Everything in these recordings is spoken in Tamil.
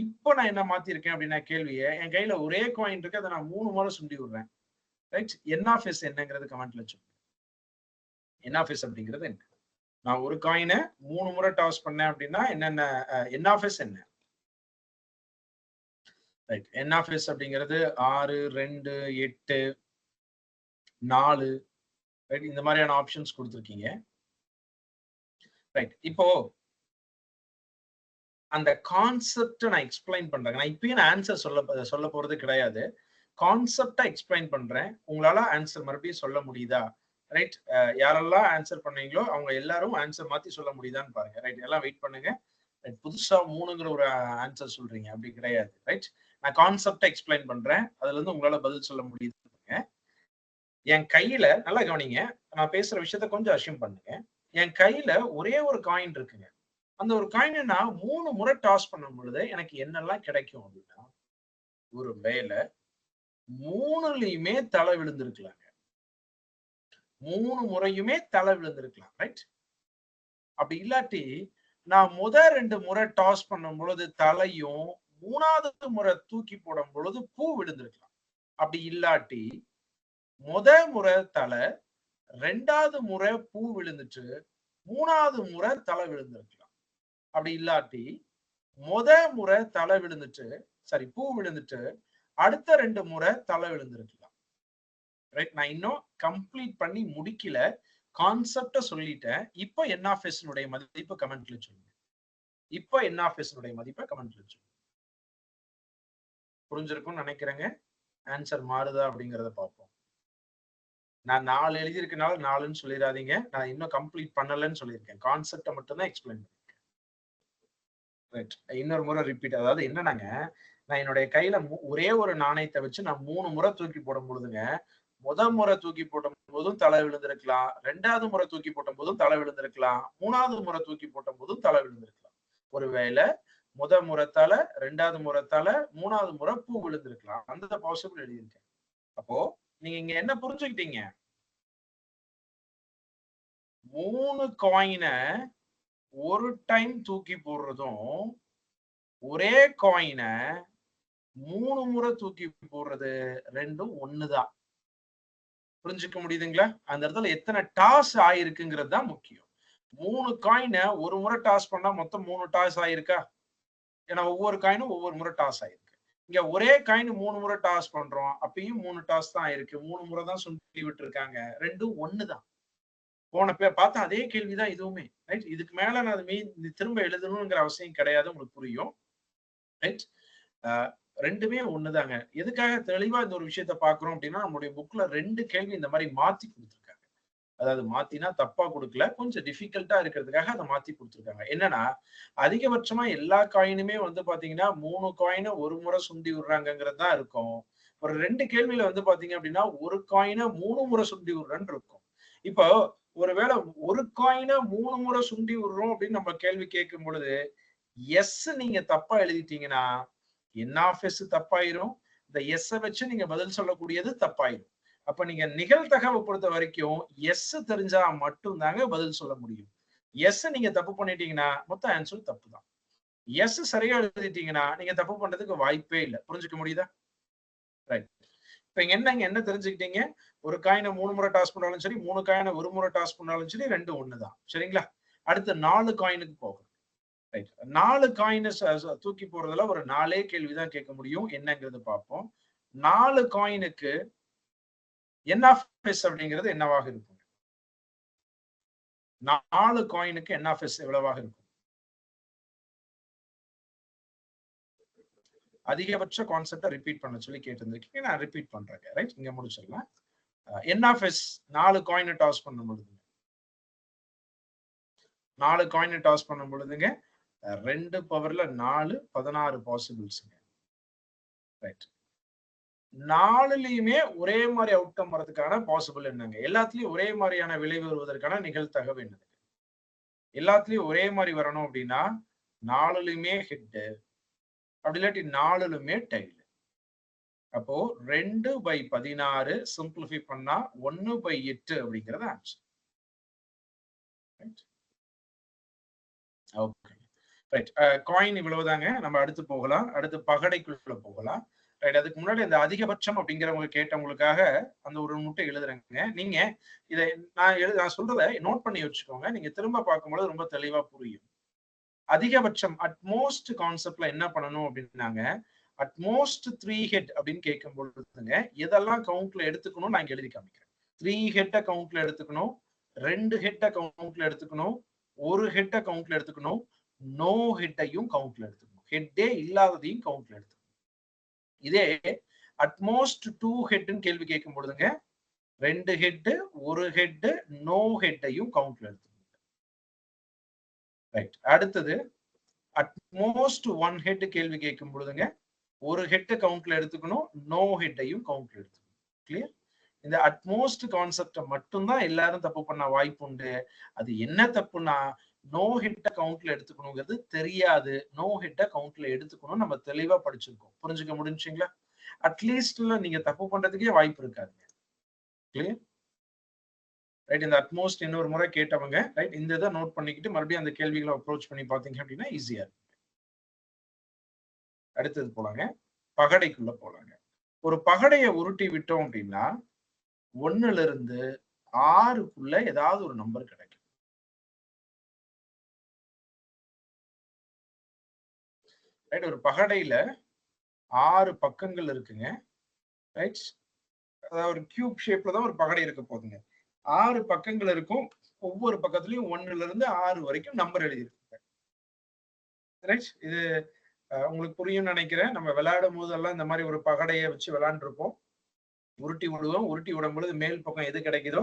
இப்போ நான் என்ன மாத்திருக்கேன் அப்படின்னா கேள்வியை, என் கையில ஒரே காயின் இருக்கு, அதை நான் 3 முறை சுண்டி விடுறேன். ரைட்? என் ஆஃப் எஸ் என்னங்கிறது கமெண்ட்ல சொல்லுங்க. என் ஆஃப் எஸ் அப்படிங்கிறது என்ன? நான் ஒரு காயினை 3 முறை டாஸ் பண்ணேன் அப்படின்னா என்னென்ன என் ஆஃப் எஸ் என்ன? ரைட். என் ஆஃப் எஸ் அப்படிங்கிறது 6, 2, 8, 4 ரைட், இந்த மாதிரியான ஆப்ஷன்ஸ் கொடுத்துருக்கீங்க. ரைட். இப்போ அந்த கான்செப்ட் நான் எக்ஸ்பிளைன் பண்றேன். நான் இப்பயும் ஆன்சர் சொல்ல போறது கிடையாது. கான்செப்டா எக்ஸ்பிளைன் பண்றேன். உங்களால ஆன்சர் மறுபடியும் சொல்ல முடியுதா? ரைட். யாரெல்லாம் ஆன்சர் பண்ணீங்களோ அவங்க எல்லாரும் ஆன்சர் மாத்தி சொல்ல முடியுதான்னு பாருங்க. ரைட். எல்லாம் வெயிட் பண்ணுங்க. புதுசா 3ங்கிற ஒரு ஆன்சர் சொல்றீங்க, அப்படி கிடையாது. ரைட். நான் கான்செப்டா எக்ஸ்பிளைன் பண்றேன். அதுல இருந்து உங்களால பதில் சொல்ல முடியுது. என் கையில நல்லா கவனிங்க, நான் பேசுற விஷயத்த கொஞ்சம் அஷ்யூம் பண்ணுங்க. என் கையில ஒரே ஒரு காயின் இருக்குங்க. அந்த ஒரு காயினை நான் 3 முறை டாஸ் பண்ணும் பொழுது எனக்கு என்னெல்லாம் கிடைக்கும் அப்படின்னா, ஒரு வேலை 3லயுமே தலை விழுந்திருக்கலாங்க. 3 முறையுமே தலை விழுந்திருக்கலாம். ரைட். அப்படி இல்லாட்டி நான் 2 முறை டாஸ் பண்ணும் பொழுது தலையும், 3வது முறை தூக்கி போடும் பொழுது பூ விழுந்திருக்கலாம். அப்படி இல்லாட்டி முறை தலை, 2வது முறை பூ விழுந்துட்டு 3வது முறை தலை விழுந்திருக்கலாம். அப்படி இல்லாட்டி முறை தலை விழுந்துட்டு பூ விழுந்துட்டு அடுத்த 2 முறை தலை விழுந்திருக்கலாம். ரைட். நான் இன்னும் கம்ப்ளீட் பண்ணி முடிக்கல, கான்செப்ட சொல்லிட்டேன். இப்போ என் ஆஃப் எஸ் மதிப்பு கமெண்ட்ல சொல்லுங்க. இப்போ என் ஆஃப் எஸ் மதிப்பை கமெண்ட்ல சொல்லுங்க. புரிஞ்சிருக்கும்னு நினைக்கிறேங்க. ஆன்சர் மாறுதா அப்படிங்கறத பார்ப்போம். நான் 4 எழுதியிருக்கனால 4ன்னு சொல்லிடாதீங்க. நான் இன்னும் கம்ப்ளீட் பண்ணலன்னு சொல்லியிருக்கேன். கான்செப்டை மட்டும் தான் எக்ஸ்பிளைன் பண்ணிருக்கேன். ரைட். இன்னொரு முறை ரிப்பீட். அதாவது என்னன்னாங்க, நான் என்னுடைய கையில ஒரே ஒரு நாணயத்தை வச்சு நான் 3 முறை தூக்கி போடும் பொழுதுங்க, முறை தூக்கி போட்ட போதும் தலை விழுந்திருக்கலாம், 2வது முறை தூக்கி போட்ட போதும் தலை விழுந்திருக்கலாம், 3வது முறை தூக்கி போட்ட போதும் தலை விழுந்திருக்கலாம். ஒருவேளை முறை தலை, 2வது முறை தலை, 3வது முறை பூ விழுந்திருக்கலாம். அந்த பாசிபிள் எழுதியிருக்கேன். அப்போ நீங்க இங்க என்ன புரிஞ்சுக்கிட்டீங்க? 3 காயினை ஒரு டைம் தூக்கி போடுறதும், ஒரே காயினை 3 முறை தூக்கி போடுறது ரெண்டும் ஒண்ணுதான். புரிஞ்சுக்க முடியுதுங்களா? அந்த இடத்துல எத்தனை டாஸ் ஆயிருக்குங்கிறது தான் முக்கியம். 3 காயினை ஒரு முறை டாஸ் பண்ணா மொத்தம் 3 டாஸ் ஆயிருக்கா? ஏன்னா ஒவ்வொரு காயினும் ஒவ்வொரு முறை டாஸ் ஆயிருக்கு. இங்க ஒரே காயின் 3 முறை டாஸ் பண்றோம், அப்பயும் 3 டாஸ் தான் ஆயிருக்கு. 3 முறை தான் சுண்டி விட்டு இருக்காங்க. ரெண்டும் ஒண்ணுதான். போன பார்த்தா அதே கேள்விதான் இதுவுமே. ரைட். இதுக்கு மேல நான் திரும்ப எழுதணுங்கிற அவசியம் கிடையாது, உங்களுக்கு புரியும். ரைட். ரெண்டுமே ஒண்ணுதாங்க. எதுக்காக தெளிவா இந்த ஒரு விஷயத்த பாக்குறோம் அப்படின்னா, நம்மளுடைய புக்ல 2 கேள்வி இந்த மாதிரி மாத்தி கொடுத்திருக்காங்க. அதாவது மாத்தினா தப்பா கொடுக்கல, கொஞ்சம் டிஃபிகல்ட்டா இருக்கிறதுக்காக அதை மாத்தி கொடுத்திருக்காங்க. என்னன்னா, அதிகபட்சமா எல்லா காயினுமே பாத்தீங்கன்னா 3 காயினை ஒரு முறை சுண்டி விடுறாங்கிறது தான் இருக்கும். ஒரு 2 கேள்வியில பாத்தீங்க அப்படின்னா ஒரு காயினை 3 முறை சுண்டி விடுறேன்னு இருக்கும். இப்போ ஒருவேளை ஒரு காயினை 3 முறை சுண்டி விடுறோம் அப்படின்னு நம்ம கேள்வி கேட்கும் பொழுது எஸ் நீங்க தப்பா எழுதிட்டீங்கன்னா என் ஆஃப் எஸ் தப்பாயிரும். இந்த எஸ் வச்சு நீங்க பதில் சொல்லக்கூடியது தப்பாயிரும். அப்ப நீங்க நிகழ்தகவை பொறுத்த வரைக்கும் எஸ் தெரிஞ்சா மட்டும் தாங்க பதில் சொல்ல முடியும். எஸ் நீங்க தப்பு பண்ணிட்டீங்கன்னா மொத்த ஆன்சர் தப்பு தான். எஸ் சரியா எழுதிட்டீங்கன்னா நீங்க தப்பு பண்றதுக்கு வாய்ப்பே இல்லை. புரிஞ்சுக்க முடியுதா? ரைட். இப்ப என்ன தெரிஞ்சுக்கிட்டீங்க? ஒரு காயினை 3 முறை டாஸ் பண்ணாலும் சரி, 3 காயினை ஒரு முறை டாஸ் பண்ணாலும் சரி, ரெண்டும் ஒண்ணுதான். சரிங்களா? அடுத்து 4 காயினுக்கு போகும். ரைட். 4 காயினை தூக்கி போடுறதுல ஒரு 4 கேள்விதான் கேட்க முடியும். என்னங்கிறது பார்ப்போம். 4 காயினுக்கு என் ஆஃப் எஸ் அப்படிங்கிறது என்னவாக இருக்கும்? 4 காயினுக்கு என் ஆஃப் எஸ் எவ்வளவாக இருக்கும்? அதிகபட்ச கான்செப்டை ரிப்பீட் பண்ண சொல்லி கேட்டிருந்திருக்கீங்க. நான் ரிப்பீட் பண்றேன். ரைட். இங்க முடிச்சிடலாம். என் ஆஃப் எஸ் 4 காயினை டாஸ் பண்ணும் பொழுது 4 காயினை டாஸ் பண்ணும் பொழுதுங்க 2 பவர்ல 4 16 பாசிபிள்ஸ்ங்க. ரைட். 4லயுமே ஒரே மாதிரி அவுட்கம் வரதுக்கான பாசிபிள் என்னங்க? எல்லாத்துலயும் ஒரே மாதிரியான விளைவு வருவதற்கான நிகழ்தகவு என்னது? எல்லாத்துலயும் ஒரே மாதிரி வரணும் அப்படின்னா 4லயுமே ஹிட், அப்படி இல்லாட்டி 4லுமே டைல். அப்போ 2/16 சிம்பிளிஃபை பண்ணா 1/8 அப்படிங்கிறது ஆன்சர். ஓகே. ரைட். காயின் இவ்வளவுதாங்க. நம்ம அடுத்து போகலாம். அடுத்து பகடைக்குள்ள போகலாம். ரைட். அதுக்கு முன்னாடி அந்த அதிகபட்சம் அப்படிங்கிறவங்க கேட்டவங்களுக்காக அந்த ஒரு முட்டை எழுதுறேங்க. நீங்க இதை நான் சொல்றதை நோட் பண்ணி வச்சுக்கோங்க. நீங்க திரும்ப பார்க்கும்போது ரொம்ப தெளிவா புரியும். அதிகபட்சம் அட்மோஸ்ட் கான்செப்ட்ல என்ன பண்ணணும் அப்படின்னாங்க, அட்மோஸ்ட் 3 ஹெட் அப்படின்னு கேட்கும் பொழுதுங்க எதெல்லாம் கவுண்ட்ல எடுத்துக்கணும் நான் எழுதி காமிக்கிறேன். 3 ஹெட்ட கவுண்ட்ல எடுத்துக்கணும், 2 ஹெட்ட கவுண்ட்ல எடுத்துக்கணும், 1 ஹெட்ட கவுண்ட்ல எடுத்துக்கணும், நோ ஹெட்டையும் கவுண்ட்ல எடுத்துக்கணும். ஹெட்டே இல்லாததையும் கவுண்ட்ல எடுத்துக்கணும். இதே அட்மோஸ்ட் 2 ஹெட்னு கேள்வி கேட்கும் பொழுதுங்க 2 ஹெட், 1 ஹெட், நோ ஹெட்டையும் கவுண்ட்ல எடுத்துக்கணும். ரைட். அடுத்தது அட்மோஸ்ட் 1 ஹெட் கேள்வி கேட்கும் பொழுதுங்க 1 ஹெட் கவுண்ட்ல எடுத்துக்கணும், நோ ஹெட்டையும் கவுண்ட்ல எடுத்துக்கணும். கிளியர்? இந்த அட்மோஸ்ட் கான்செப்ட மட்டும்தான் எல்லாரும் தப்பு பண்ண வாய்ப்பு உண்டு. அது என்ன தப்புனா நோ ஹிட்ட கவுண்ட்ல எடுத்துக்கணுங்கிறது தெரியாது. நோ ஹிட்ட கவுண்ட்ல எடுத்துக்கணும் நம்ம தெளிவா படிச்சிருக்கோம். புரிஞ்சுக்க முடிஞ்சுங்களா? அட்லீஸ்ட்ல நீங்க தப்பு பண்றதுக்கே வாய்ப்பு இருக்காதுங்க. கிளியர்? ரைட். இந்த அட்மோஸ்ட் இன்னொரு முறை கேட்டவங்க ரைட் இந்த இதை நோட் பண்ணிக்கிட்டு மறுபடியும் அந்த கேள்விகளை அப்ரோச் பண்ணி பாத்தீங்க அப்படின்னா ஈஸியா இருக்கும். அடுத்தது போலாங்க. பகடைக்குள்ள போலாங்க. ஒரு பகடையை உருட்டி விட்டோம் அப்படின்னா 1ல இருந்து 6க்குள்ள ஏதாவது ஒரு நம்பர் கிடைக்கும். ரைட். ஒரு பகடையில 6 பக்கங்கள் இருக்குங்க. ரைட். அதாவது ஒரு கியூப் ஷேப்ல தான் ஒரு பகடை இருக்க போகுதுங்க. 6 பக்கங்கள் இருக்கும். ஒவ்வொரு பக்கத்துலயும் 1ல இருந்து 6 வரைக்கும் நம்பர் எழுதியிருக்குங்க. ரைட். இது உங்களுக்கு புரியும் நினைக்கிறேன். நம்ம விளையாடும் போதெல்லாம் இந்த மாதிரி ஒரு பகடையை வச்சு விளையாண்டுருப்போம். உருட்டி விடுவோம். உருட்டி விடும் பொழுது மேல் பக்கம் எது கிடைக்குதோ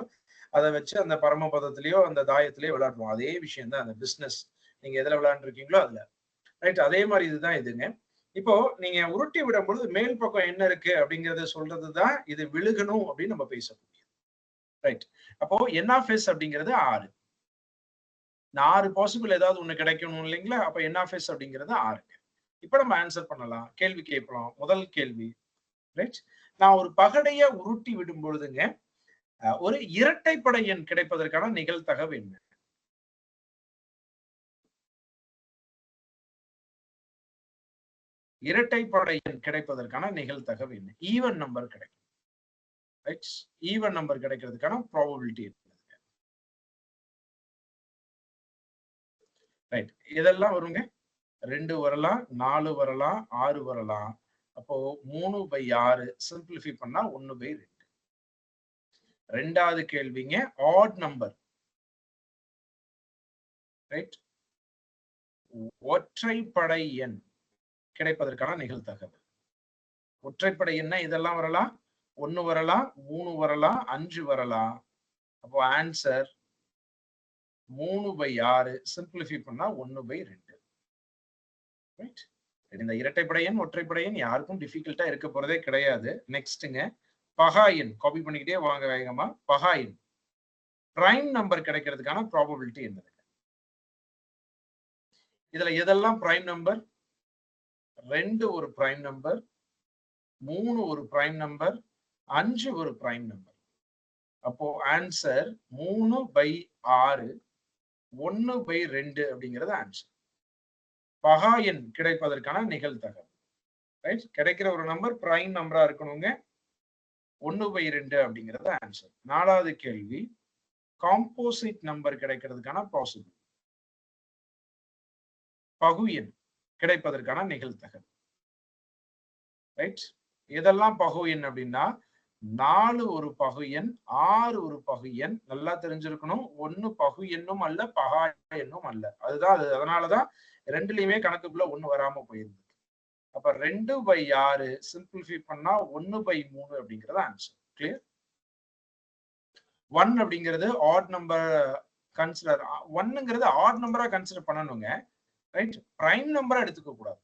அதை வச்சு அந்த பரமபதத்திலேயோ அந்த தாயத்திலேயோ விளையாடுவோம். அதே விஷயம் தான் அந்த பிசினஸ். நீங்க எதுல விளையாண்டுருக்கீங்களோ அதுல. ரைட். அதே மாதிரி இதுதான் இதுங்க. இப்போ நீங்க உருட்டி விடும் பொழுது மேல் பக்கம் என்ன இருக்கு அப்படிங்கறத சொல்றதுதான் இது விழுகணும் அப்படின்னு நம்ம பேச முடியும். ரைட். அப்போ என்எஃப்எஸ் அப்படிங்கிறது 6. 6 பாசிபிள் ஏதாவது ஒண்ணு கிடைக்கணும் இல்லைங்களா? அப்ப என்எஃப்எஸ் அப்படிங்கிறது 6. இப்ப நம்ம ஆன்சர் பண்ணலாம். கேள்வி கேட்கலாம். முதல் கேள்வி. ரைட். நான் ஒரு பகடைய உருட்டி விடும் பொழுதுங்க ஒரு இரட்டைப்படை எண் கிடைப்பதற்கான நிகழ்தகவு என்ன? இரட்டைப்படை எண் கிடைப்பதற்கான நிகழ்தகவு என்ன? ஈவன் நம்பர் கிடைக்கும். ரைட். ஈவன் நம்பர் கிடைக்கிறதுக்கான ப்ராபபிலிட்டி இருக்கு. ரைட். இதெல்லாம் வருங்க. 2 வரலாம், 4 வரலாம், 6 வரலாம். அப்போ 3/6 சிம்பிளிஃபை பண்ணா 1/2. ரெண்டாவது கேள்விங்க ஆட் நம்பர். ரைட். ஒற்றைப்படை எண் கிடைப்பதற்கான நிகழ்தகவு. ஒற்றைப்படை எண்ண இதெல்லாம் வரலாம். 1 வரலாம், 3 வரலாம், 5 வரலாம். அப்போ ஆன்சர் 3/6 சிம்பிளிஃபை பண்ணா 1/2. ரைட். இந்த இரட்டைப்படை எண், ஒற்றைப்படை எண் யாருக்கும் டிஃபிகல்ட்டா இருக்க போறதே கிடையாது. நெக்ஸ்ட்ங்க பகா எண். காப்பி பண்ணிக்கிட்டே வாங்க வேகமா. பகா எண். பிரைம் நம்பர் கிடைக்கிறதுக்கான ப்ராபபிலிட்டி என்னது? இதுல எதெல்லாம் பிரைம் நம்பர்? 2 ஒரு பிரைம் நம்பர், 3 ஒரு பிரைம் நம்பர், 5 ஒரு பிரைம் நம்பர். அப்போ ஆன்சர் 3/6 1/2 அப்படிங்கிறது ஆன்சர். பகா எண் கிடைப்பதற்கான நிகழ்தகவு. ரைட். கிடைக்கிற ஒரு நம்பர் பிரைம் நம்பரா இருக்கணுங்க. 1/2 அப்படிங்கிறது ஆன்சர். 4வது கேள்வி காம்போசிட் நம்பர் கிடைக்கிறதுக்கான பாசிபிள். பகு எண் கிடைப்பதற்கான நிகழ்தகவு. ரைட். இதெல்லாம் பகு எண் அப்படின்னா 4 ஒரு பகு எண், 6 ஒரு பகு எண். நல்லா தெரிஞ்சிருக்கணும். 1 பகு எண்ணும் அல்ல, பகா எண்ணும் அல்ல. அதுதான் அது. அதனாலதான் ரெண்டுலயுமே கணக்குக்குள்ள 1 வராம போயிருது. அப்ப 2/6 சிம்பிளிஃபை பண்ணா 1/3 அப்படிங்கிறது ஆன்சர். கிளியர்? 1 அப்படிங்கிறது ஆட் நம்பர் கன்சிடர். 1ங்கிறது ஆட் நம்பரா கன்சிடர் பண்ணணுங்க. ரைட். பிரைம் நம்பரா எடுத்துக்க கூடாது.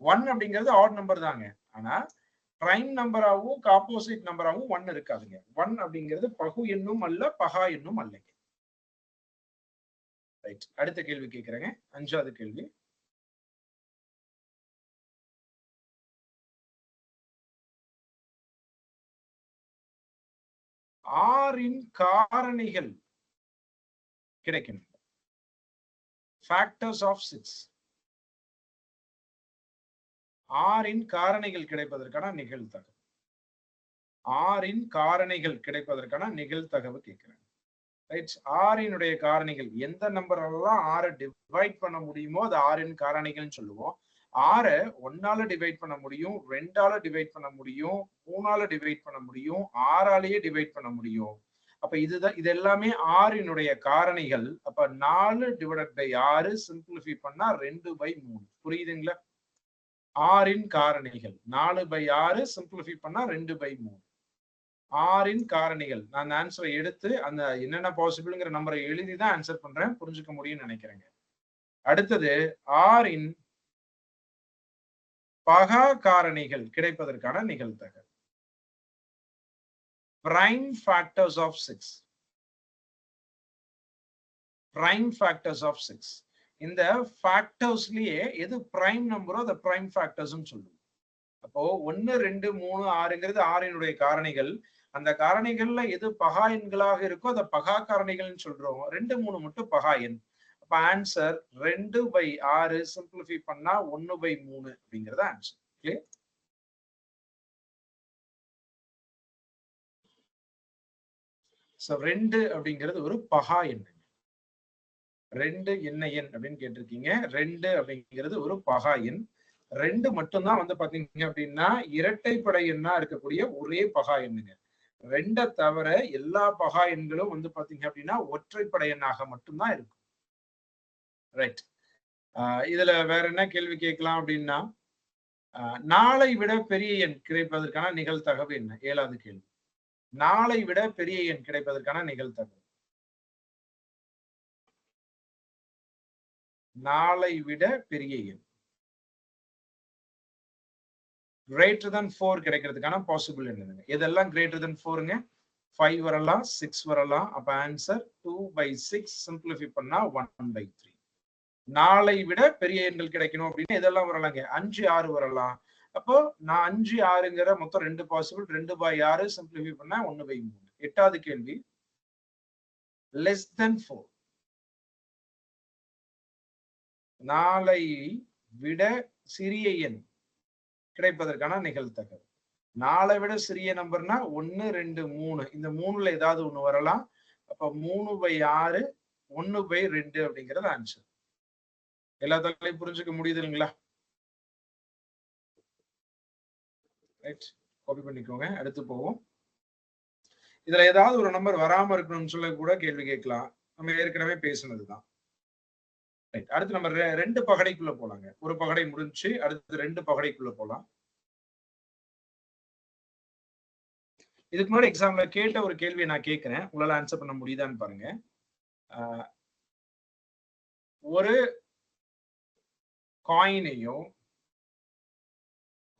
1 அப்படிங்கிறது ஆட் நம்பர் தாங்க. ஆனா பிரைம் நம்பராவும் காம்போசிட் நம்பராவும் 1 இருக்காதுங்க. 1 அப்படிங்கிறது பகு எண்ணும் அல்ல, பகா எண்ணும் அல்லங்க. ரைட். அடுத்த கேள்வி கேட்கிறேங்க. 5வது கேள்வி. 6ன் காரணிகள் கிடைக்கணும். Factors of 6. ஆறின் காரணிகள் கிடைப்பதற்கான நிகழ்தகவு. ஆறின் காரணிகள் கிடைப்பதற்கான நிகழ்தகவு கேட்கிறேன். ரைட். ஆறினுடைய காரணிகள் எந்த நம்பர் எல்லாம் 6 டிவைட் பண்ண முடியுமோ அது ஆறின் காரணிகள்னு சொல்லுவோம். 6 1ஆல டிவைட் பண்ண முடியும், 2ஆல டிவைட் பண்ண முடியும், 3ஆல டிவைட் பண்ண முடியும், 6ஆலேயே டிவைட் பண்ண முடியும். அப்ப இதுதான், இது எல்லாமே ஆறினுடைய காரணிகள். அப்ப 4 டிவைடட் பை 6 சிம்பிளிஃபை பண்ணா 2/3. புரியுதுங்களா? ஆறின் காரணிகள் 4/6 சிம்பிளிஃபை பண்ணா 2/3. ஆறின் காரணிகள். நான் ஆன்சரை எடுத்து அந்த என்னென்ன பாசிபிள்ங்கிற நம்பரை எழுதி தான் ஆன்சர் பண்றேன். புரிஞ்சுக்க முடியும்னு நினைக்கிறேங்க. அடுத்தது ஆறின் பகா காரணிகள் கிடைப்பதற்கான நிகழ்தகவு. prime factors of 6. prime factors of 6. இந்த ஃபேக்டர்ஸ்லயே எது பிரைம் நம்பரோ அதை பிரைம் ஃபேக்டர்ஸ்னு சொல்லுவோம். அப்போ 1 2 3 6ங்கிறது ஆறினுடைய காரணிகள். அந்த காரணிகள்ல எது பகா எண்களாக இருக்கோ அதை பகா காரணிகள்னு சொல்றோம். 2 3 மட்டும் பகா எண். அப்ப ஆன்சர் 2/6 சிம்பிளிஃபை பண்ணா 1/3 அப்படிங்கறது ஆன்சர். ஓகே. சோ 2 அப்படிங்கிறது ஒரு பகா எண். 2 என்ன எண் அப்படின்னு கேட்டிருக்கீங்க. 2 அப்படிங்கிறது ஒரு பகா எண். 2 மட்டும்தான் வந்து பாத்தீங்க அப்படின்னா இரட்டைப்படை எண்ணா இருக்கக்கூடிய ஒரே பகா எண்ணுங்க. 2 தவிர எல்லா பகா எண்களும் வந்து பாத்தீங்க அப்படின்னா ஒற்றைப்படை எண்ணாக மட்டும்தான் இருக்கும். ரைட். இதுல வேற என்ன கேள்வி கேட்கலாம் அப்படின்னா, 4ஐ விட பெரிய எண் கிடைப்பதற்கான நிகழ்தகவு என்ன? 7வது கேள்வி. 4ஐ விட பெரிய எண் கிடைப்பதற்கான நிகழ்தகவு. 4ஐ விட பெரிய எண் greater than 4 கிடைக்கிறதுக்கான பாசிபிள் என்னதுங்க? இதெல்லாம் greater than 4ங்க. 5 வரலாம், 6 வரலாம். அப்ப ஆன்சர் 2/6 சிம்பிளிஃபை பண்ணா 1/3. 4ஐ விட பெரிய எண்கள் கிடைக்கணும் அப்படின்னு இதெல்லாம் வரலாங்க. 5 6 வரலாம். அப்போ நான் 5 6ங்கிற மொத்தம் 2 பாசிபிள். 2/6 சிம்பிளிஃபை பண்ணா 1/3. 8வது கேள்வி. less than 4. 4ஐ விட சிறிய எண் கிடைப்பதற்கான நிகழ்தகவு. 4ஐ விட சிறிய நம்பர்னா 1 2 3. இந்த 3ல ஏதாவது ஒண்ணு வரலாம். அப்ப 3/6 1/2 அப்படிங்கிறது ஆன்சர். எல்லாத்தாலையும் புரிஞ்சுக்க முடியுது இல்லைங்களா? ரைட். காப்பி பண்ணிக்கோங்க. அடுத்து போவோம். இதுல ஏதாவது ஒரு நம்பர் வராம இருக்கணும்னு சொல்ல கூட கேள்வி கேட்கலாம். நம்ம ஏற்கனவே பேசுனதுதான். ரைட். அடுத்து நம்ம 2 பகடைக்குள்ள போலாங்க. ஒரு பகடை முடிஞ்சு அடுத்து 2 பகடைக்குள்ள போலாம். இதுக்கு முன்னாடி எக்ஸாம்ல கேட்ட ஒரு கேள்வியை நான் கேட்கிறேன். உங்களால ஆன்சர் பண்ண முடியுதான்னு பாருங்க. ஒரு காயினையும்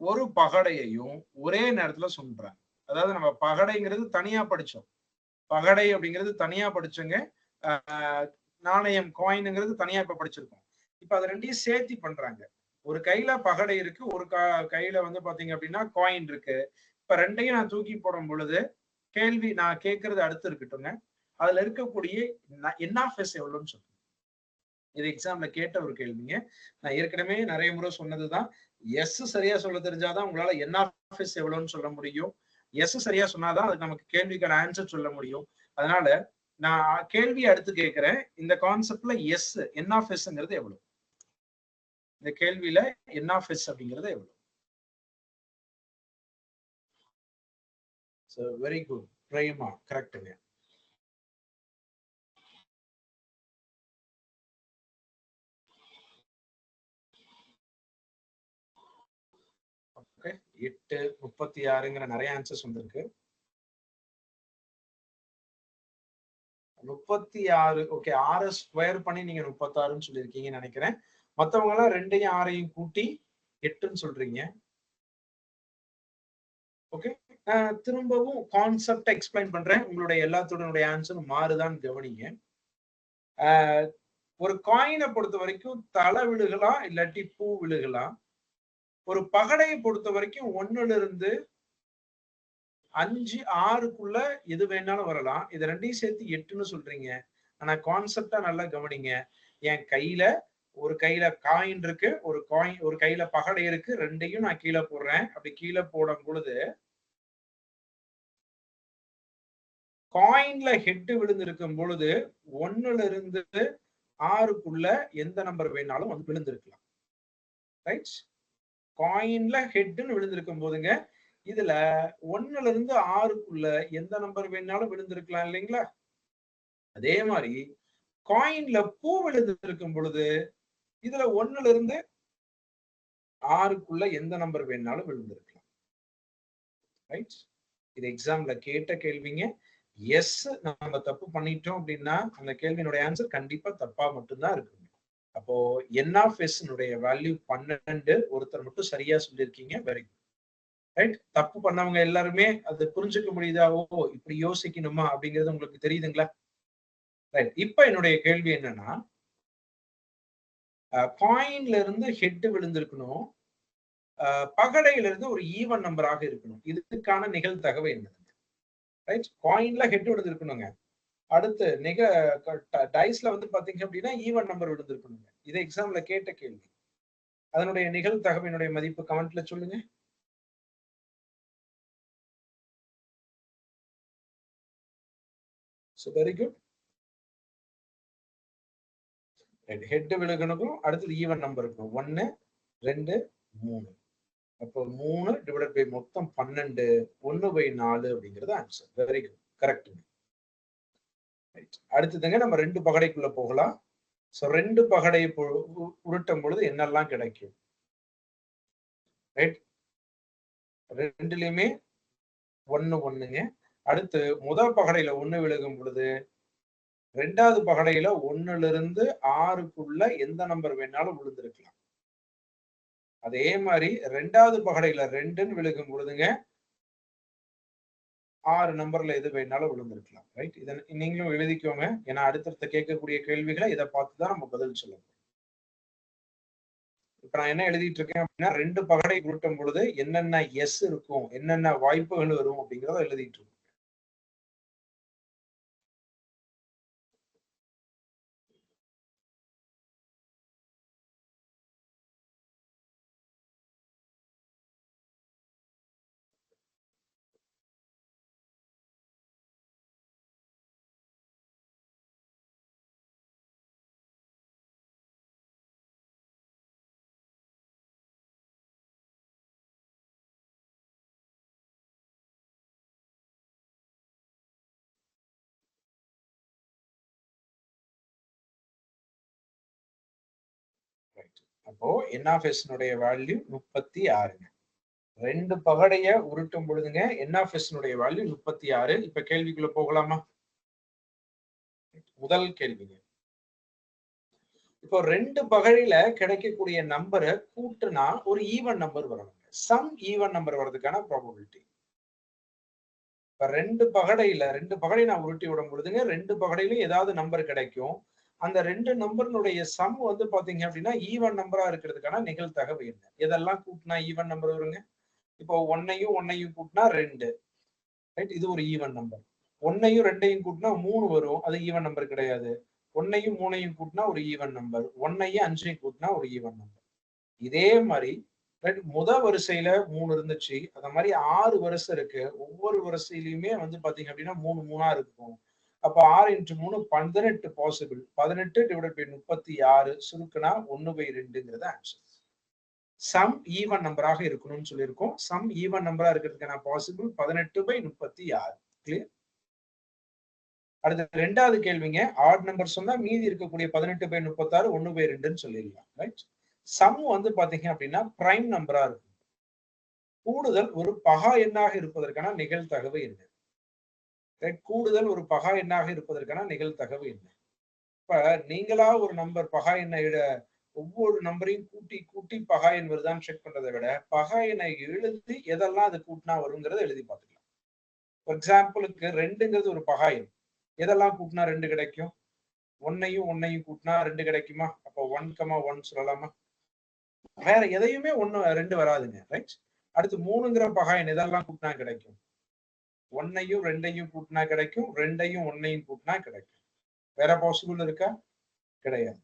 ஒரு பகடையையும் ஒரே நேரத்துல சொல்றாங்க. அதாவது நம்ம பகடைங்கிறது தனியா படிச்சோம். பகடை அப்படிங்கிறது தனியா படிச்சோங்க. நாணயம் காயின்ங்கிறது தனியா இப்ப படிச்சிருக்கோம். இப்ப அது ரெண்டையும் சேர்த்தி பண்றாங்க. ஒரு கையில பகடை இருக்கு, ஒரு கையில வந்து பாத்தீங்க அப்படின்னா காயின் இருக்கு. இப்ப ரெண்டையும் நான் தூக்கி போடும் பொழுது கேள்வி நான் கேட்கறது அடுத்து இருக்கட்டுங்க. அதுல இருக்கக்கூடிய என்எஃப்எஸ் எவ்வளவுன்னு சொல்லுங்க. இது எக்ஸாம்ல கேட்ட ஒரு கேள்விங்க. நான் ஏற்கனவே நிறைய முறை சொன்னதுதான். எஸ் சரியா சொல்ல தெரிஞ்சாதான் உங்களால என்எஃப்எஸ் எவ்வளவுன்னு சொல்ல முடியும். எஸ் சரியா சொன்னாதான் அதுக்கு நமக்கு கேள்விக்கான ஆன்சர் சொல்ல முடியும். அதனால நான் கேள்வி அடுத்து கேட்கிறேன். இந்த கான்செப்ட்ல எஸ் என்எஃப்எஸ்ங்கிறது எவ்வளவு? இந்த கேள்வியில என்எஃப்எஸ் அப்படிங்கிறது எவ்வளவு? So very good. பிரேமா கரெக்ட்டுங்க. ஓகே. 8 36ங்கிற நிறைய ஆன்சர்ஸ் வந்திருக்கு. 36. ஓகே. 6 ஸ்கொயர் பண்ணி நீங்க 36ன்னு சொல்லியிருக்கீங்கன்னு நினைக்கிறேன். மத்தவங்க எல்லாம் 2ஐயும் 6ஐயும் கூட்டி 8ன்னு சொல்றீங்க. ஓகே. திரும்பவும் கான்செப்ட் எக்ஸ்பிளைன் பண்றேன். உங்களுடைய எல்லாத்துடைய ஆன்சரும் மாறுதான்னு கவனிங்க. ஒரு காயினை பொறுத்த வரைக்கும் தலை விழுகலாம், இல்லாட்டி பூ விழுகலாம். ஒரு பகடையை பொறுத்த வரைக்கும் 1ல இருந்து 5 6க்குள்ள எது வேணாலும் வரலாம். இது ரெண்டையும் சேர்த்து 8ன்னு சொல்றீங்க. ஆனா கான்செப்டா நல்லா கவனிங்க. என் கையில ஒரு கையில காயின் இருக்கு, ஒரு கையில பகடை இருக்கு, ரெண்டையும் நான் கீழே போடுறேன். அப்படி கீழே போடும் பொழுது காயின்ல ஹெட் விழுந்திருக்கும் பொழுது 1ல இருந்து 6க்குள்ள எந்த நம்பர் வேணாலும் வந்து விழுந்திருக்கலாம். ரைட்? காயின்ல ஹெட்னு விழுந்திருக்கும் போதுங்க இதுல 1ல இருந்து 6க்குள்ள எந்த நம்பர் வேணாலும் விழுந்திருக்கலாம் இல்லைங்களா? அதே மாதிரி காயின்ல பூ விழுந்திருக்கும் பொழுது இதுல 1ல இருந்து 6க்குள்ள எந்த நம்பர் வேணாலும் விழுந்திருக்கலாம். ரைட்? இது எக்ஸாம்ல கேட்ட கேள்விங்க. எஸ் நம்ம தப்பு பண்ணிட்டோம் அப்படின்னா அந்த கேள்வியினுடைய ஆன்சர் கண்டிப்பா தப்பா மட்டும்தான் இருக்குங்க. அப்போ n of s வேல்யூ 12. ஒருத்தர் மட்டும் சரியா சொல்லியிருக்கீங்க. Very good. ரைட்? தப்பு பண்ணவங்க எல்லாருமே அது புரிஞ்சுக்க முடியுதா? ஓ இப்படி யோசிக்கணுமா அப்படிங்கிறது உங்களுக்கு தெரியுதுங்களா? ரைட். இப்ப என்னுடைய கேள்வி என்னன்னா, காயின்ல இருந்து ஹெட் விழுந்திருக்கணும், பகடையில இருந்து ஒரு ஈவன் நம்பராக இருக்கணும். இதுக்கான நிகழ்தகவு என்னது? ரைட்? காயின்ல ஹெட் விழுந்திருக்கணுங்க. அடுத்து டைஸ்ல வந்து பாத்தீங்க அப்படின்னா ஈவன் நம்பர் விழுந்திருக்கணுங்க. இது எக்ஸாம்ல கேட்ட கேள்வி. அதனுடைய நிகழ்தகவினுடைய மதிப்பு கமெண்ட்ல சொல்லுங்க. So very good. ஹெட் விழுகணுக்கும் அடுத்தது ஈவன் நம்பர் இருக்கும். 1 2 3. அப்போ 3 டிவைடட் பை மொத்தம் 12 1/4 அப்படிங்கிறது ஆன்சர். Very good. கரெக்ட். அடுத்ததுங்க நம்ம 2 பகடைக்குள்ள போகலாம். சோ 2 பகடையை உருட்டும் பொழுது என்னெல்லாம் கிடைக்கும்? ரைட்? ரெண்டுலயுமே 1 1ங்க. அடுத்து முதல் பகடையில 1 விழுகும் பொழுது ரெண்டாவது பகடையில 1ல இருந்து 6க்குள்ள எந்த நம்பர் வேணாலும் விழுந்திருக்கலாம். அதே மாதிரி ரெண்டாவது பகடையில 2ன்னு விழுகும் பொழுதுங்க 6 நம்பர்ல எது வேணாலும் விழுந்திருக்கலாம். ரைட்? இதை நீங்களும் எழுதிக்கோங்க. ஏன்னா அடுத்தடுத்த கேட்கக்கூடிய கேள்விகளை இதை பார்த்துதான் நம்ம பதில் சொல்லணும். இப்ப நான் என்ன எழுதிட்டு இருக்கேன் அப்படின்னா 2 பகடை உருட்டும் பொழுது என்னென்ன எஸ் இருக்கும், என்னென்ன வாய்ப்புகள் வரும் அப்படிங்கிறத எழுதிட்டு இருக்கோம். அப்போ n of s வேல்யூ 36ங்க. 2 பகடைய உருட்டும் பொழுதுங்க n of s வேல்யூ 36. இப்ப கேள்விக்குள்ள போகலாமா? முதல் கேள்விங்க. இப்போ 2 பகடையில கிடைக்கக்கூடிய நம்பரை கூட்டுனா ஒரு ஈவன் நம்பர் வரணும். சம் ஈவன் நம்பர் வர்றதுக்கான ப்ராபபிலிட்டி. இப்ப 2 பகடை நான் உருட்டி விடும் பொழுதுங்க 2 பகடையிலும் ஏதாவது நம்பர் கிடைக்கும். அந்த 2 நம்பர்னுடைய சம் வந்து பாத்தீங்க அப்படின்னா ஈவன் நம்பரா இருக்கிறதுக்கான நிகழ்தகவு என்ன? எதெல்லாம் கூட்டினா ஈவன் நம்பர் வருங்க? இப்போ 1ஐயும் கூட்டினா 2. ரைட்? இது ஒரு ஈவன் நம்பர். 1ஐயும் 2ஐயும் கூட்டினா 3 வரும். அது ஈவன் நம்பர் கிடையாது. 1ஐயும் 3ஐயும் கூட்டினா ஒரு ஈவன் நம்பர். 1ஐயும் 5ஐயும் கூட்டினா ஒரு ஈவன் நம்பர். இதே மாதிரி முதல் வரிசையில 3 இருந்துச்சு. அந்த மாதிரி 6 வரிசை இருக்கு. ஒவ்வொரு வரிசையிலுமே வந்து பாத்தீங்க அப்படின்னா 3 3ஆ இருக்கும். அப்ப 6 × 3 18 பாசிபிள். 18 டிவைடட் பை 36 சுருக்குனா 1/2ங்கிறது ஆன்சர். சம் ஈவன் நம்பராக இருக்கணும்னு சொல்லியிருக்கோம். சம் ஈவன் நம்பரா இருக்கிறதுக்கான பாசிபிள் 18/36. கிளியர்? அடுத்து ரெண்டாவது கேள்விங்க. ஆட் நம்பர் சொன்னா மீதி இருக்கக்கூடிய 18/36 1/2ன்னு சொல்லிடலாம். ரைட்? சம் வந்து பாத்தீங்க அப்படின்னா பிரைம் நம்பரா இருக்கும். கூடுதல் ஒரு பகா எண்ணாக இருப்பதற்கான நிகழ்தகவு என்ன? கூடுதல் ஒரு பகா எண்ணாக இருப்பதற்கான நிகழ்தகவு என்ன? இப்ப நீங்களா ஒரு நம்பர் பகா எண்ணை ஒவ்வொரு நம்பரையும் கூட்டி கூட்டி பகா எண் வருதான்னு செக் பண்றதை விட பகா எண்ணை எழுதி எதெல்லாம் அது கூட்டினா வருங்கிறத எழுதி பார்த்துக்கலாம். ஃபார் எக்ஸாம்பிளுக்கு 2ங்கிறது ஒரு பகா எண். எதெல்லாம் கூட்டினா 2 கிடைக்கும்? 1ஐயும் கூட்டினா 2 கிடைக்குமா? அப்போ 1, 1 சொல்லலாமா? வேற எதையுமே 1 2 வராதுங்க. ரைட்? அடுத்து 3ங்கிற பகா எண் எதெல்லாம் கூட்டினா கிடைக்கும்? 1ஐயும் 2ஐயும் கூட்டினா கிடைக்கும். 2ஐயும் 1ஐயும் கூட்டினா கிடைக்கும். வேற பாசிபிள் இருக்கா? கிடையாது.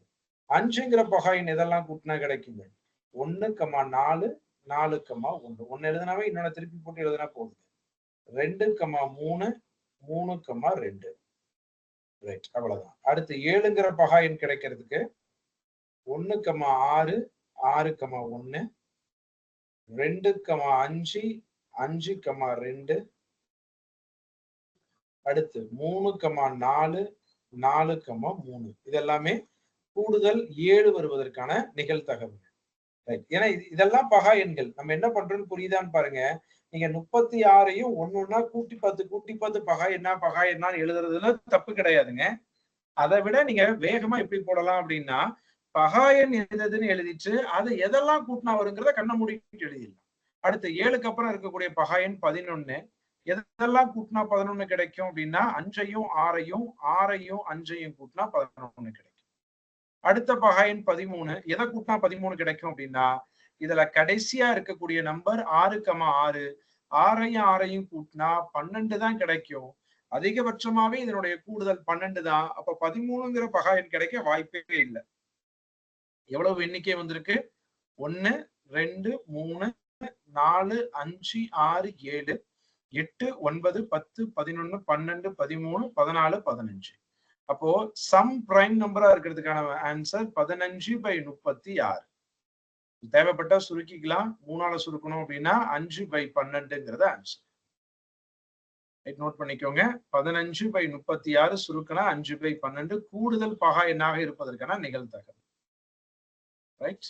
5ங்கிற பகாயின் எதெல்லாம் கூட்டினா கிடைக்குங்க? 1, 4, 4, 1. ஒன்னு எழுதினாவே இன்னொன்னு திருப்பி போட்டு எழுதினா போதும். 2, 3, 3, 2. ரைட், அவ்வளவுதான். அடுத்து 7ங்கிற பகாயின் கிடைக்கிறதுக்கு 1, 6, 6, 1, 2, 5, 5, 2. அடுத்து 3, 4, 4, 3. இதெல்லாமே கூடுதல் 7 வருவதற்கான நிகழ்தகவு. ரைட், ஏன்னா இதெல்லாம் பகா எண்கள். நம்ம என்ன பண்றோம்னு புரியுதான்னு பாருங்க. நீங்க 36ஐயும் ஒன்னொன்னா கூட்டி 10 பகா என்னான்னு எழுதுறதுல தப்பு கிடையாதுங்க. அதை விட நீங்க வேகமா எப்படி போடலாம் அப்படின்னா, பகாயன் எதுன்னு எழுதிட்டு அது எதெல்லாம் கூட்டினா வருங்கிறத கண்ண மூடிட்டு எழுதிடலாம். அடுத்து 7க்கு அப்புறம் இருக்கக்கூடிய பகாயன் 11. எதெல்லாம் கூட்டினா 11 கிடைக்கும் அப்படின்னா 5ஐயும் 6ஐயும் 6ஐயும் 5ஐயும் கூட்டினா 11 கிடைக்கும். அடுத்த பகாயன் 13. எதை கூட்டினா 13 கிடைக்கும் அப்படின்னா, இதுல கடைசியா இருக்கக்கூடிய நம்பர் 6, 6. 6ஐயும் 6ஐயும் கூட்டினா 12 தான் கிடைக்கும். அதிகபட்சமாவே இதனுடைய கூடுதல் 12 தான். அப்ப 13ங்கிற பகாயன் கிடைக்க வாய்ப்பே இல்லை. எவ்வளவு எண்ணிக்கை வந்திருக்கு? 1, 2, 3, 4, 5, 6, 7, 8, 9, 10, 11, 12, 13, 14, 15. அப்போ சம் பிரைம் நம்பரா இருக்கிறதுக்கான ஆன்சர் 15/36. தேவைப்பட்டா சுருக்கிக்கலாம். 3ஆல சுருக்கணும் அப்படின்னா 5/12ங்கிறது ஆன்சர். நோட் பண்ணிக்கோங்க. 15/36 சுருக்கினா 5/12 கூடுதல் பகா எண்ணாக இருப்பதற்கான நிகழ்தகவு. ரைட்,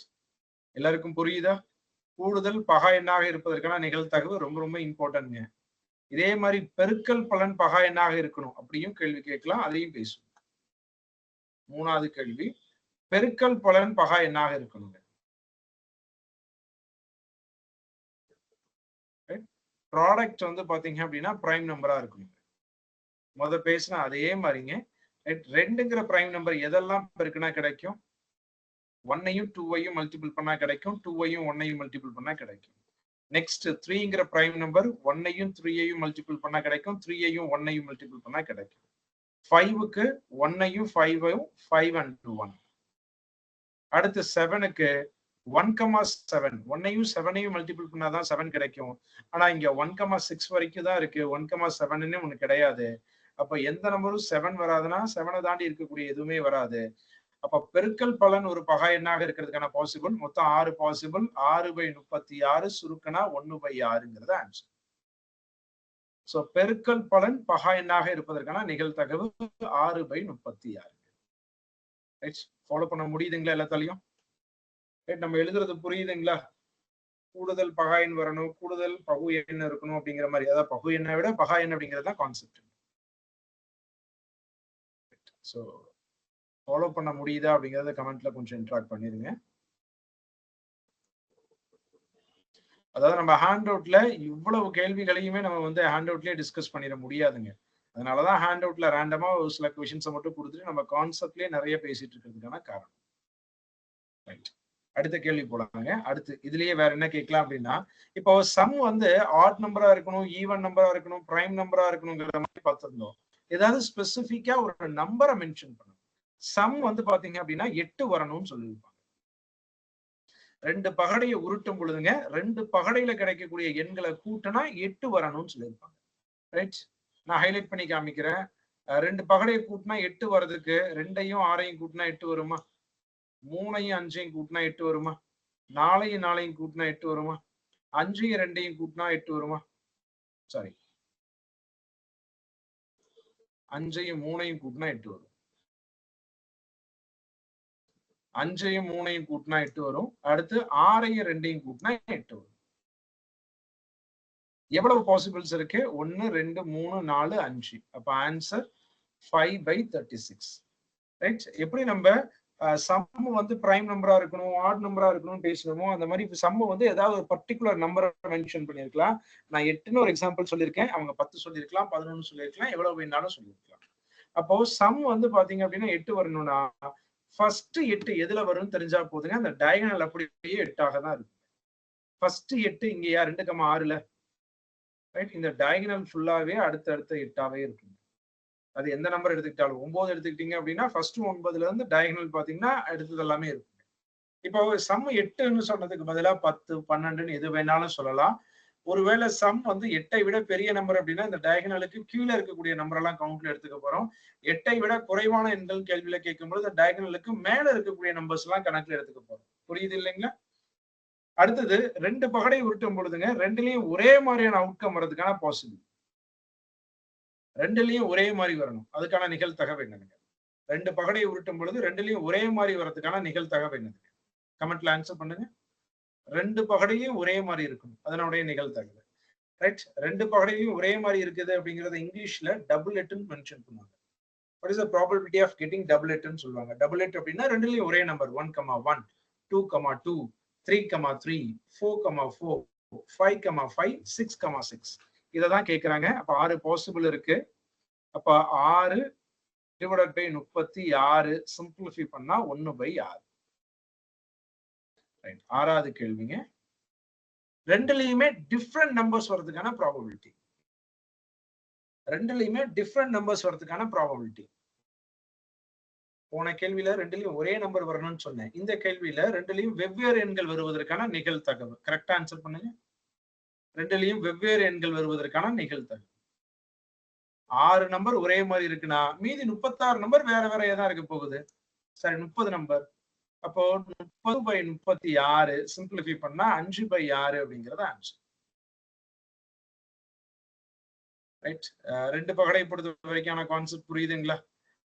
எல்லாருக்கும் புரியுதா? கூடுதல் பகா எண்ணாக இருப்பதற்கான நிகழ்தகவு ரொம்ப ரொம்ப இம்பார்ட்டன்ட்ங்க. இதே மாதிரி பெருக்கல் பலன் பகா எண்ணாக இருக்கணும் அப்படியும் கேள்வி கேட்கலாம், அதையும் பேசுவோம். 3வது கேள்வி, பெருக்கல் பலன் பகா எண்ணாக இருக்கணுங்க. ப்ராடக்ட் வந்து பாத்தீங்க அப்படின்னா பிரைம் நம்பரா இருக்கணும். பேசினா அதே மாதிரிங்க. 2ங்கிற பிரைம் நம்பர் எதெல்லாம் பெருக்குனா கிடைக்கும்? 1ஐயும் 2ஐயும் மல்டிபிள் பண்ணா கிடைக்கும். 2ஐயும் 1ஐயும் மல்டிபிள் பண்ணா கிடைக்கும். நெக்ஸ்ட் 3ங்கிற பிரைம் நம்பர் 1ஐயும் 3ஐயும் மல்டிபிள் பண்ணா கிடைக்கும். 3ஐயும் 1ஐயும் மல்டிபிள் பண்ணா கிடைக்கும். 5க்கு 1ஐயும் 5ஐயும் 5 and 1. அடுத்து 7க்கு 1,7. 1ஐயும் 7ஐயும் மல்டிபிள் பண்ணாதான் 7 கிடைக்கும். ஆனா இங்க 1,6 வரைக்கும் தான் இருக்கு. 1,7ன்னு ஒண்ணு கிடையாது. அப்ப எந்த நம்பரும் 7 வராதுன்னா 7ஐ தாண்டி இருக்கக்கூடிய எதுவுமே வராது. அப்ப பெருக்கல் பலன் ஒரு பகா எண்ணாக இருக்கிறதுக்கான பாசிபிள் மொத்தம் 6 பாசிபிள். 6/36 சுருக்கனா 1/6ங்கிறது ஆன்சர். சோ பெருக்கல் பலன் பகா எண்ணாக இருப்பதற்கான நிகழ்தகவு 6/36. ஃபாலோ பண்ண முடியுதுங்களா எல்லாத்தாலையும்? நம்ம எழுதுறது புரியுதுங்களா? கூடுதல் பகா எண் வரணும், கூடுதல் பகு எண் இருக்கணும் அப்படிங்கிற மாதிரி. அதாவது பகு எண்ணை விட பகா எண் அப்படிங்கிறது தான் கான்செப்ட். சோ ஃபாலோ பண்ண முடியுதா அப்படிங்கறத கமெண்ட்ல கொஞ்சம் இன்டராக்ட் பண்ணிருங்க. அதாவது நம்ம ஹேண்ட் அவுட்ல இவ்வளவு கேள்விகளையுமே நம்ம வந்து ஹேண்ட் அவுட்லயே டிஸ்கஸ் பண்ணிட முடியாதுங்க. அதனாலதான் ஹேண்ட் அவுட்ல ரேண்டமா ஒரு சில கொஸ்டின்ஸை மட்டும் கொடுத்துட்டு நம்ம கான்செப்ட்லயே நிறைய பேசிட்டு இருக்கிறதுக்கான காரணம். ரைட், அடுத்த கேள்வி போலாங்க. அடுத்து இதுலயே வேற என்ன கேட்கலாம் அப்படின்னா, இப்போ சம் வந்து ஆட் நம்பரா இருக்கணும், ஈவன் நம்பரா இருக்கணும், பிரைம் நம்பரா இருக்கணுங்கிற மாதிரி பார்த்திருந்தோம். ஏதாவது ஸ்பெசிபிக்கா ஒரு நம்பரை மென்ஷன் பண்ணணும். சம் வந்து பாத்தீங்க அப்படின்னா 8 வரணும்னு சொல்லியிருப்பாங்க. 2 பகடையை உருட்டும் பொழுதுங்க 2 பகடையில கிடைக்கக்கூடிய எண்களை கூட்டினா 8 வரணும்னு சொல்லியிருப்பாங்க. ரைட், நான் ஹைலைட் பண்ணி காமிக்கிறேன். 2 பகடையை கூட்டினா 8 வர்றதுக்கு 2ஐயும் 6ஐயும் கூட்டினா 8 வருமா? 3ஐயும் 5ஐயும் கூட்டினா 8 வருமா? 4ஐயும் 4ஐயும் கூட்டினா 8 வருமா? 5ஐயும் 2ஐயும் கூட்டினா 8 வருமா? சாரி, 5ஐயும் 3ஐயும் கூட்டினா 8 வரும். 5ஐயும் 3ஐயும் கூட்டினா 8 வரும். அடுத்து 6ஐயும் 2ஐயும் கூட்டினா 8 வரும். எவ்வளவு பாசிபிள்ஸ் இருக்கு? 1, 2, 3, 4, 5. அப்ப ஆன்சர் 5/36. ரைட், எப்படி நம்ம சம் வந்து பிரைம் நம்பரா இருக்கணும், ஆட் நம்பரா இருக்கணும் பேசணுமோ அந்த மாதிரி சம் வந்து ஏதாவது ஒரு பர்டிகுலர் நம்பரை மென்ஷன் பண்ணிருக்கலாம். நான் 8ன்னு ஒரு எக்ஸாம்பிள் சொல்லியிருக்கேன். அவங்க 10 சொல்லியிருக்கலாம், 11 சொல்லியிருக்கலாம், எவ்வளவு வேணாலும் சொல்லியிருக்கலாம். அப்போ சம் வந்து பாத்தீங்க அப்படின்னா 8 வரணும்னா ஃபர்ஸ்ட் 8 எதுல வரும்னு தெரிஞ்சா போதுங்க. அந்த டயகனல் அப்படியே 8ஆக தான் இருக்கும். ஃபர்ஸ்ட் 8 இங்கயா 2,6ல. ரைட், இந்த டயகனல் ஃபுல்லாவே அடுத்தடுத்த 8ஆவே இருக்கும். அது எந்த நம்பர் எடுத்துக்கிட்டாலும் 9 எடுத்துக்கிட்டீங்க அப்படின்னா ஃபர்ஸ்ட் 9ல இருந்து டயகனல் பாத்தீங்கன்னா எடுத்தது எல்லாமே இருக்கும். இப்போ சம் 8ன்னு சொன்னதுக்கு பதிலா 10, 12ன்னு எது வேணாலும் சொல்லலாம். ஒருவேளை சம் வந்து 8ஐ விட பெரிய நம்பர் அப்படின்னா இந்த டயகனலுக்கு கீழே இருக்கக்கூடிய நம்பர் எல்லாம் கவுண்ட்ல எடுத்துக்க போறோம். 8ஐ விட குறைவான எண்கள் கேள்வியில கேட்கும்போது இந்த டயகனலுக்கு மேல இருக்கக்கூடிய நம்பர்ஸ் எல்லாம் கணக்குல எடுத்துக்க போறோம். புரியுது இல்லைங்களா? அடுத்தது 2 பகடை உருட்டும் பொழுதுங்க 2லயும் ஒரே மாதிரியான அவுட்கம் வரதுக்கான பாசிபிள். 2லயும் ஒரே மாதிரி வரணும். அதுக்கான நிகழ்தகவு என்னங்க? 2 பகடை உருட்டும் பொழுது 2லயும் ஒரே மாதிரி வரதுக்கான நிகழ்தகவு என்னங்க? கமெண்ட்ல ஆன்சர் பண்ணுங்க. 2 பகடையும் ஒரே மாதிரி இருக்கும். அதனுடைய நிகழ்தகவு. ரைட்? 2 பகடையும் ஒரே மாதிரி இருக்குது அப்படிங்கறத இங்கிலீஷ்ல டபுளெட்னு மென்ஷன் பண்ணுவாங்க. What is the probability of getting doublet ன்னு சொல்லுவாங்க. டபுளெட் அப்படின்னா 2லயும் ஒரே நம்பர் 1,1, 2,2, 3,3, 4,4, 5,5, 6,6. இததான் கேக்குறாங்க. அப்ப 6 பாசிபிள் இருக்கு. அப்ப 6 டிவைடட் பை 36 சிம்பிளிஃபை பண்ணா 1/6. ரைட். 6வது கேள்விங்க. 2லயுமே டிஃபரண்ட் நம்பர்ஸ் வரதுக்கான ப்ராபபிலிட்டி. 2லயுமே டிஃபரண்ட் நம்பர்ஸ் வரதுக்கான ப்ராபபிலிட்டி. போன கேள்வியில 2லயும் ஒரே நம்பர் வரணும்னு சொன்னேன். இந்த கேள்வியில 2லயும் வெவ்வேறு எண்கள் வருவதற்கான நிகழ்தகவு. கரெக்டா ஆன்சர் பண்ணுங்க. 2லயும் வெவ்வேறு எண்கள் வருவதற்கான நிகழ்தகவு. 6 நம்பர் ஒரே மாதிரி இருக்குன்னா மீதி 36 நம்பர் வேற வேற ஏதா இருக்க போகுது. சரி 30 நம்பர். அப்போ 30/36 சிம்பிளிஃபை பண்ணா 5/6 அப்படிங்கறது ஆன்சர். ரைட். 2 பகடை பொறுத்த வரைக்கான கான்செப்ட் புரியுதுங்களா?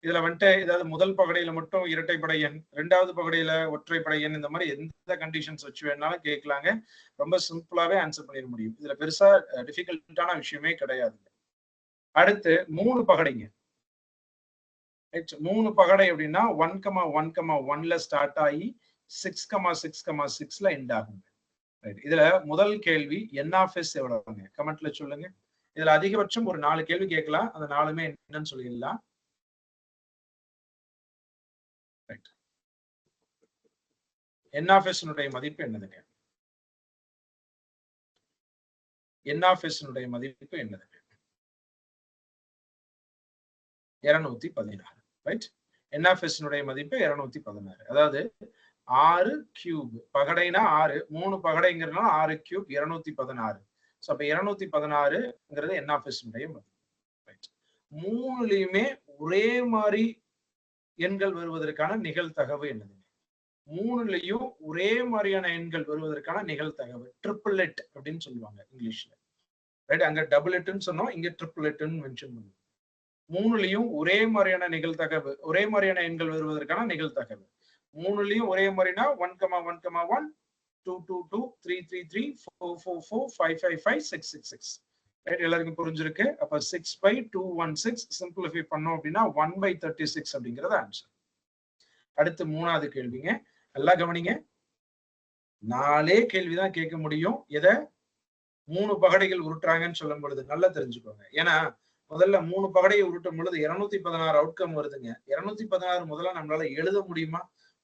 இதுல வந்துட்டு ஏதாவது முதல் பகடையில மட்டும் இரட்டைப்படை எண், 2வது பகடையில ஒற்றைப்படை எண், இந்த மாதிரி எந்த கண்டிஷன்ஸ் வச்சு வேணாலும் கேட்கலாங்க. ரொம்ப சிம்பிளாவே ஆன்சர் பண்ணிட முடியும். இதுல பெருசா டிஃபிகல்ட்டான விஷயமே கிடையாது. அடுத்து 3 பகடைங்க. 3 பகடை அப்படின்னா 1,1,1ல ஸ்டார்ட் ஆகி 6,6,6ல எண்ட் ஆகும். இதுல முதல் கேள்வி n(s) எவ்வளவுங்க? கமெண்ட்ல சொல்லுங்க. இதுல அதிகபட்சம் ஒரு 4 கேள்வி கேட்கலாம். அந்த 4மே என்னன்னு சொல்லிடலாம். n(s) மதிப்பு என்னதுங்க? n(s) மதிப்பு என்னதுங்க? 216. ரைட். n(s) மதிப்பு 216. அதாவது 6 கியூப் பகடைனா 6, 3 பகடைங்கிறதுனால 6 கியூப் 216. சோ அப்ப 216ங்கிறது n(s) மதிப்பு. ரைட். 3லயுமே ஒரே மாதிரி எண்கள் வருவதற்கான நிகழ்தகவு என்னது? 3லயும் ஒரே மாதிரியான எண்கள் வருவதற்கான நிகழ்தகவு ட்ரிபிளெட் அப்படின்னு சொல்லுவாங்க இங்கிலீஷ்ல. ரைட். அங்க டபுளெட்னு சொன்னோம், இங்க ட்ரிபிளெட்னு மென்ஷன் பண்ணுவோம். 3லயும் ஒரே மாதிரியான நிகழ்தகவு, ஒரே மாதிரியான எண்கள் வருவதற்கான நிகழ்தகவு. 3லயும் ஒரே மாதிரினா 1,1,1, 2,2,2, 3,3,3, 4,4,4, 5,5,5, 6,6,6. ரைட். எல்லாருக்கும் புரிஞ்சிருக்கு. அப்ப 6/216 சிம்பிளிஃபை பண்ணோம் அப்படின்னா 1/36 அப்படிங்கிறது ஆன்சர். அடுத்து 3வது கேள்விங்க. நல்லா கவனிங்க. 4 கேள்விதான் கேட்க முடியும். எதை 3 பகடைகள் உருட்டுறாங்கன்னு சொல்லும் பொழுது நல்லா தெரிஞ்சுக்கோங்க. ஏன்னா முதல்ல 3 பகடையை உருட்டும் பொழுது 216 அவுட்கம் வருதுங்க. 216 முதல்ல நம்மளால எழுத முடியுமா?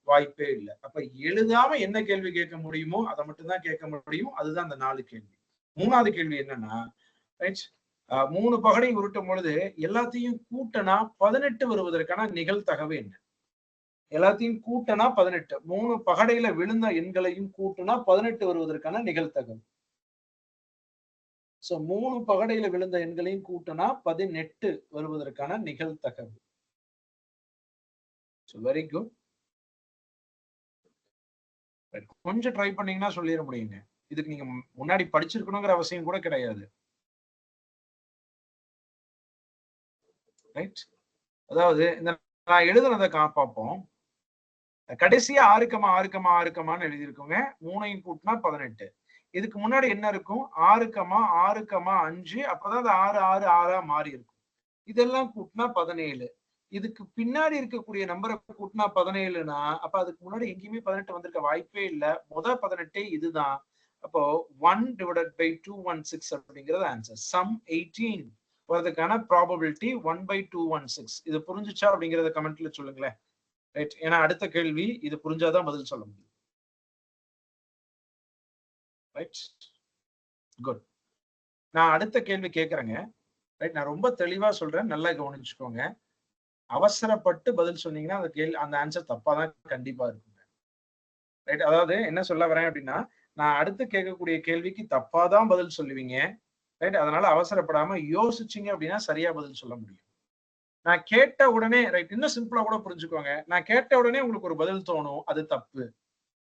வாய்ப்பே இல்லை. அப்ப எழுதாம என்ன கேள்வி கேட்க முடியுமோ அதை மட்டும் தான் கேட்க முடியும். அதுதான் அந்த 4 கேள்வி. 3வது கேள்வி என்னன்னா, 3 பகடை உருட்டும் பொழுது எல்லாத்தையும் கூட்டனா 18 வருவதற்கான நிகழ்தகவு என்ன? எல்லாத்தையும் கூட்டனா 18. 3 பகடையில விழுந்த எண்களையும் கூட்டுனா 18 வருவதற்கான நிகழ்தகவு. சோ 3 பகடையில விழுந்த எண்களையும் கூட்டனா 18 வருவதற்கான நிகழ்தகவு. Very good. கொஞ்சம் ட்ரை பண்ணீங்கன்னா சொல்லிட முடியுங்க. இதுக்கு நீங்க முன்னாடி படிச்சிருக்கணுங்கிற அவசியம் கூட கிடையாது. ரைட். அதாவது இந்த நான் எழுதுனதை பார்ப்போம். கடைசியா 6,6,6,6ன்னு எழுதியிருக்கோங்க. 3ஐயும் கூட்டினா 18. இதுக்கு முன்னாடி என்ன இருக்கும்? 6,6,5. அப்பதான் 6 6 6 மாறி இருக்கும். இதெல்லாம் கூட்டினா 17. இதுக்கு பின்னாடி இருக்கக்கூடிய நம்பரை கூட்டினா 17னா அப்ப அதுக்கு முன்னாடி எங்கேயுமே 18 வந்திருக்க வாய்ப்பே இல்லை. 18 இதுதான். அப்போ 1/216 அப்படிங்கிறது ஆன்சர். சம் 18 வரதுக்கான ப்ராபபிலிட்டி 1/216. இது புரிஞ்சுச்சா அப்படிங்கறத கமெண்ட்ல சொல்லுங்களேன். ரைட். ஏன்னா அடுத்த கேள்வி இது புரிஞ்சாதான் பதில் சொல்ல முடியும். ரைட். குட். நான் அடுத்த கேள்வி கேட்கறேங்க. ரைட், நான் ரொம்ப தெளிவா சொல்றேன், நல்லா கவனிச்சுக்கோங்க. அவசரப்பட்டு பதில் சொன்னீங்கன்னா அந்த ஆன்சர் தப்பா தான் கண்டிப்பா இருக்குங்க. ரைட், அதாவது என்ன சொல்ல வரேன் அப்படின்னா, நான் அடுத்து கேட்கக்கூடிய கேள்விக்கு தப்பா தான் பதில் சொல்லுவீங்க. ரைட், அதனால அவசரப்படாம யோசிச்சீங்க அப்படின்னா சரியா பதில் சொல்ல முடியும். நான் கேட்ட உடனே ரைட், இன்னும் சிம்பிளா கூட புரிஞ்சுக்கோங்க. நான் கேட்ட உடனே உங்களுக்கு ஒரு பதில் தோணும், அது தப்பு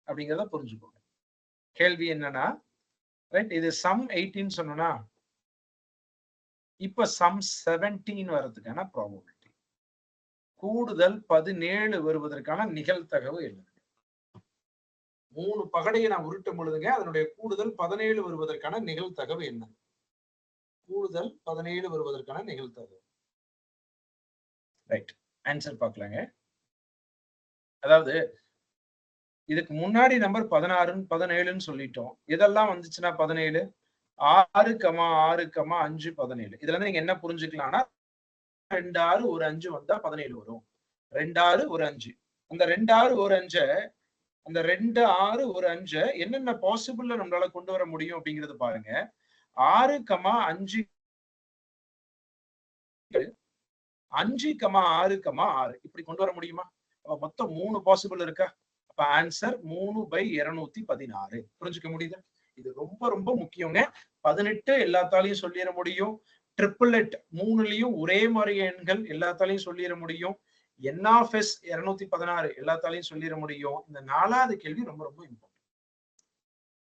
அப்படிங்கிறத புரிஞ்சுக்கோங்க. கேள்வி என்னன்னா, ரைட், இது சம் 18 சொன்னா இப்ப சம் 17 வர்றதுக்கான ப்ராபபிலிட்டி, கூடுதல் 17 வருவதற்கான நிகழ்தகவு என்ன? 3 பகடையை நான் உருட்டும் பொழுதுங்க, அதனுடைய கூடுதல் 17 வருவதற்கான நிகழ்தகவு என்ன? கூடுதல் 17 வருவதற்கான நிகழ்தகவு. ரைட், ஆன்சர் பார்க்கலாங்க. அதாவது இதுக்கு முன்னாடி நம்பர் 16 17ன்னு சொல்லிட்டோம். இதெல்லாம் வந்துச்சுன்னா 17 6, 6, 5 17. இதுல இருந்து நீங்க என்ன புரிஞ்சுக்கலாம்னா 2 6 ஒரு 5 வந்தா 17 வரும். 2 6 ஒரு 5. அந்த 2 6 ஒரு 5 அந்த 2 6 ஒரு 5 என்னென்ன பாசிபிள்ல நம்மளால கொண்டு வர முடியும் அப்படிங்கறது பாருங்க. 6, 5 5, 6, 6 இப்படி கொண்டு வர முடியுமா? மொத்தம் 3 பாசிபிள் இருக்கா? அப்ப ஆன்சர் 3/216. புரிஞ்சுக்க முடியுதா? இது ரொம்ப ரொம்ப முக்கியங்க. 18 எல்லாத்தாலையும் சொல்லிட முடியும். ட்ரிபிள்எட் 3லயும் ஒரே மாதிரி எண்கள் எல்லாத்தாலையும் சொல்லிட முடியும். n of s 216 எல்லாத்தாலையும் சொல்லிட முடியும். இந்த 4வது கேள்வி ரொம்ப ரொம்ப இம்பார்ட்டன்ட்.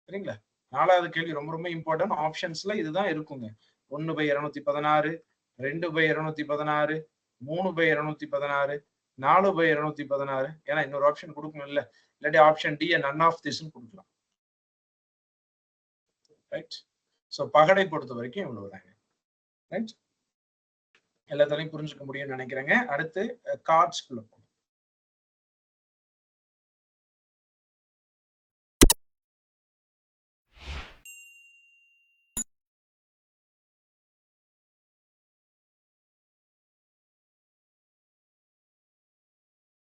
சரிங்களா? 4வது கேள்வி ரொம்ப ரொம்ப இம்பார்ட்டன்ட். ஆப்ஷன்ஸ்ல இதுதான் இருக்குங்க. 1/216, 2/216, 3/216, 4/216. ஏன்னா இன்னொரு ஆப்ஷன் கொடுக்கணும் இல்ல, இல்லாட்டி option D none of this கொடுக்கலாம். ரைட், சோ பகடை பொறுத்த வரைக்கும் இவ்வளவு தாங்க. ரைட், எல்லாத்தையும் புரிஞ்சுக்க முடியும்னு நினைக்கிறேங்க. அடுத்து கார்ட்ஸ் குள்ள